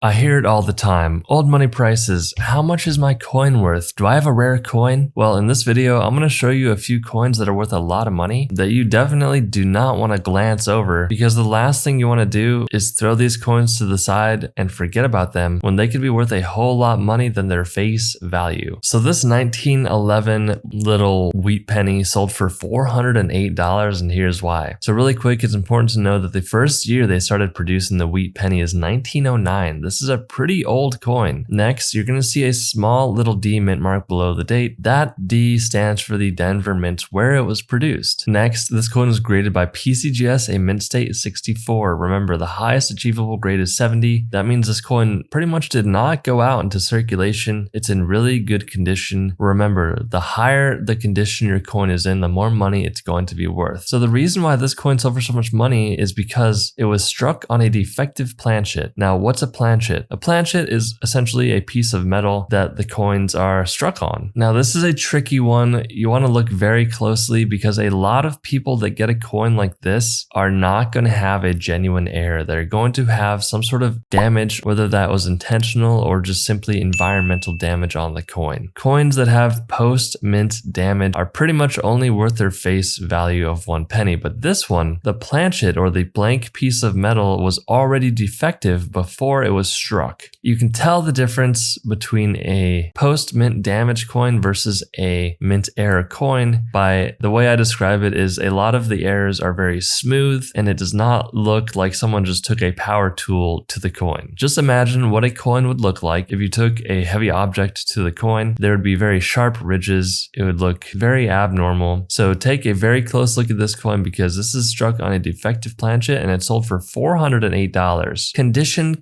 I hear it all the time. Old money prices. How much is my coin worth? Do I have a rare coin? Well, in this video, I'm going to show you a few coins that are worth a lot of money that you definitely do not want to glance over, because the last thing you want to do is throw these coins to the side and forget about them when they could be worth a whole lot money than their face value. So this 1911 little wheat penny sold for $408, and here's why. So really quick, it's important to know that the first year they started producing the wheat penny is 1909. This is a pretty old coin. Next, you're going to see a small little D mint mark below the date. That D stands for the Denver Mint, where it was produced. Next, this coin was graded by PCGS, a mint state 64. Remember, the highest achievable grade is 70. That means this coin pretty much did not go out into circulation. It's in really good condition. Remember, the higher the condition your coin is in, the more money it's going to be worth. So the reason why this coin sold for so much money is because it was struck on a defective planchet. Now, what's a planchet? A planchet is essentially a piece of metal that the coins are struck on. Now, this is a tricky one. You want to look very closely because a lot of people that get a coin like this are not going to have a genuine error. They're going to have some sort of damage, whether that was intentional or just simply environmental damage on the coin. Coins that have post-mint damage are pretty much only worth their face value of 1 penny, but this one, the planchet or the blank piece of metal, was already defective before it was struck. You can tell the difference between a post-mint damage coin versus a mint error coin by the way I describe it is a lot of the errors are very smooth and it does not look like someone just took a power tool to the coin. Just imagine what a coin would look like if you took a heavy object to the coin. There would be very sharp ridges. It would look very abnormal. So take a very close look at this coin because this is struck on a defective planchet and it sold for $408. Condition.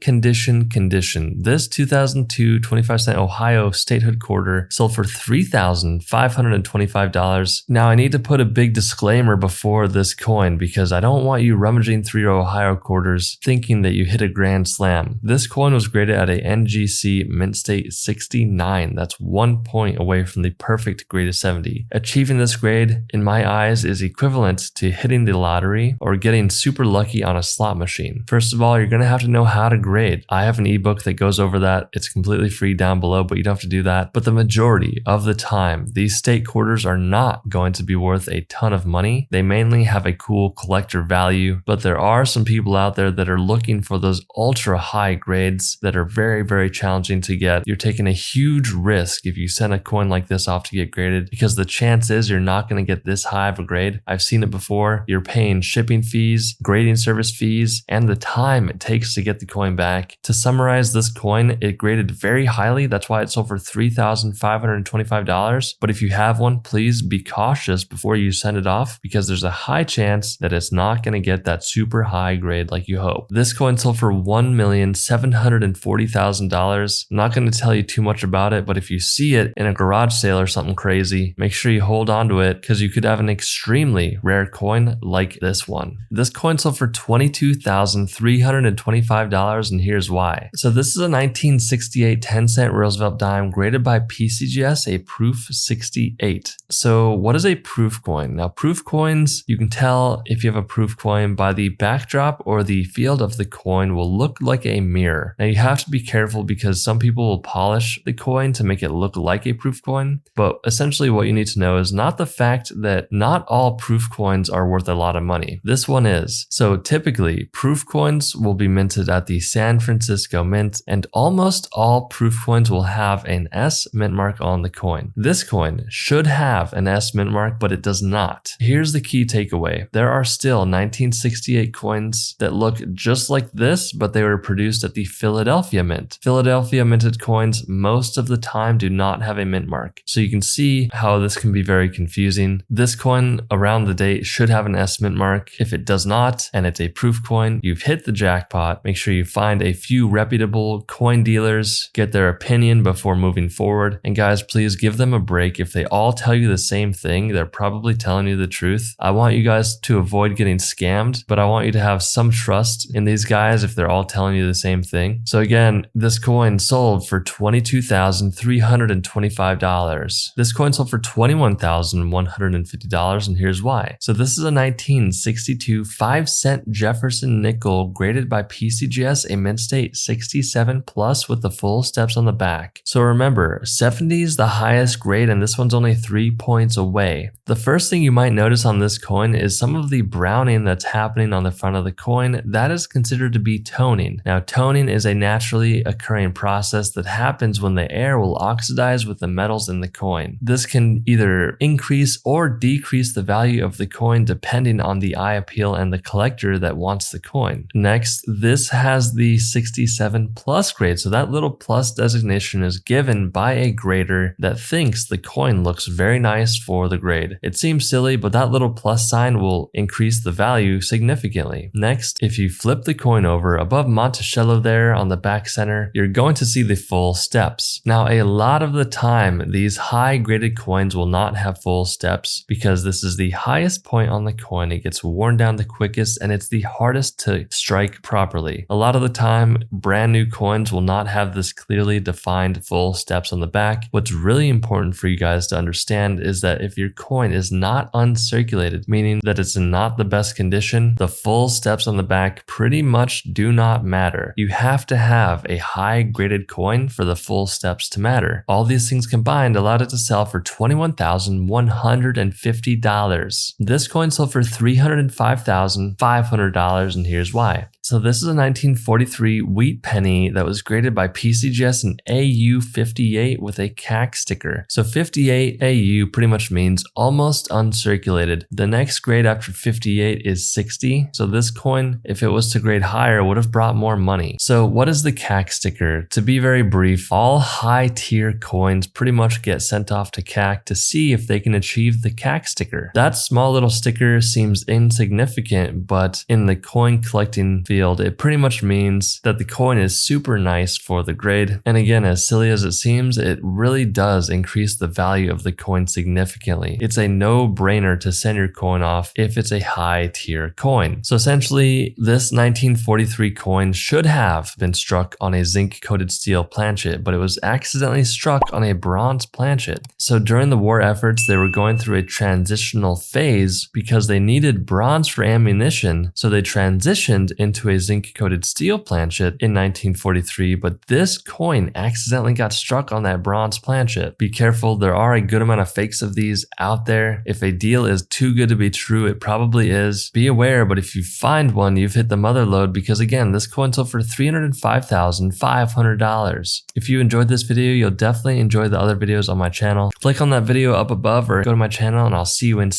This 2002 25-cent Ohio statehood quarter sold for $3,525. Now, I need to put a big disclaimer before this coin because I don't want you rummaging through your Ohio quarters thinking that you hit a grand slam. This coin was graded at a NGC mint state 69. That's 1 point away from the perfect grade of 70. Achieving this grade, in my eyes, is equivalent to hitting the lottery or getting super lucky on a slot machine. First of all, you're going to have to know how to grade. I have an ebook that goes over that. It's completely free down below, but you don't have to do that. But the majority of the time, these state quarters are not going to be worth a ton of money. They mainly have a cool collector value, but there are some people out there that are looking for those ultra high grades that are very, very challenging to get. You're taking a huge risk if you send a coin like this off to get graded because the chance is you're not going to get this high of a grade. I've seen it before. You're paying shipping fees, grading service fees, and the time it takes to get the coin back. To summarize this coin, it graded very highly. That's why it sold for $3,525. But if you have one, please be cautious before you send it off because there's a high chance that it's not going to get that super high grade like you hope. This coin sold for $1,740,000. I'm not going to tell you too much about it, but if you see it in a garage sale or something crazy, make sure you hold on to it because you could have an extremely rare coin like this one. This coin sold for $22,325, and here's why. So this is a 1968 10-cent Roosevelt dime graded by PCGS, a proof 68. So what is a proof coin? Now, proof coins, you can tell if you have a proof coin by the backdrop or the field of the coin will look like a mirror. Now, you have to be careful because some people will polish the coin to make it look like a proof coin, but essentially what you need to know is not the fact that not all proof coins are worth a lot of money. This one is. So typically, proof coins will be minted at the San Francisco Mint, and almost all proof coins will have an S mint mark on the coin. This coin should have an S mint mark, but it does not. Here's the key takeaway. There are still 1968 coins that look just like this, but they were produced at the Philadelphia Mint. Philadelphia minted coins most of the time do not have a mint mark. So you can see how this can be very confusing. This coin around the date should have an S mint mark. If it does not, and it's a proof coin, you've hit the jackpot. Make sure you find a few reputable coin dealers, get their opinion before moving forward. And guys, please give them a break. If they all tell you the same thing, they're probably telling you the truth. I want you guys to avoid getting scammed, but I want you to have some trust in these guys if they're all telling you the same thing. So again, this coin sold for $22,325. This coin sold for $21,150, and here's why. So this is a 1962 5-cent Jefferson nickel graded by PCGS, a mint state 68, 67 plus with the full steps on the back. So remember, 70 is the highest grade and this one's only 3 points away. The first thing you might notice on this coin is some of the browning that's happening on the front of the coin. That is considered to be toning. Now, toning is a naturally occurring process that happens when the air will oxidize with the metals in the coin. This can either increase or decrease the value of the coin depending on the eye appeal and the collector that wants the coin. Next, this has the 67 plus grade. So that little plus designation is given by a grader that thinks the coin looks very nice for the grade. It seems silly, but that little plus sign will increase the value significantly. Next, if you flip the coin over above Monticello there on the back center, you're going to see the full steps. Now, a lot of the time, these high graded coins will not have full steps because this is the highest point on the coin. It gets worn down the quickest and it's the hardest to strike properly. A lot of the time, brand new coins will not have this clearly defined full steps on the back. What's really important for you guys to understand is that if your coin is not uncirculated, meaning that it's in not the best condition, the full steps on the back pretty much do not matter. You have to have a high graded coin for the full steps to matter. All these things combined allowed it to sell for $21,150. This coin sold for $305,500, and here's why. So this is a 1943 wheat penny that was graded by PCGS in AU 58 with a CAC sticker. So 58 AU pretty much means almost uncirculated. The next grade after 58 is 60. So this coin, if it was to grade higher, would have brought more money. So what is the CAC sticker? To be very brief, all high tier coins pretty much get sent off to CAC to see if they can achieve the CAC sticker. That small little sticker seems insignificant, but in the coin collecting field, it pretty much means that the coin is super nice for the grade. And again, as silly as it seems, it really does increase the value of the coin significantly. It's a no-brainer to send your coin off if it's a high tier coin. So essentially, this 1943 coin should have been struck on a zinc coated steel planchet, but it was accidentally struck on a bronze planchet. So during the war efforts, they were going through a transitional phase because they needed bronze for ammunition. So they transitioned into a zinc coated steel planchet in 1943, but this coin accidentally got struck on that bronze planchet. Be careful, there are a good amount of fakes of these out there. If a deal is too good to be true, it probably is. Be aware, but if you find one, you've hit the mother lode because again, this coin sold for $305,500. If you enjoyed this video, you'll definitely enjoy the other videos on my channel. Click on that video up above or go to my channel and I'll see you inside.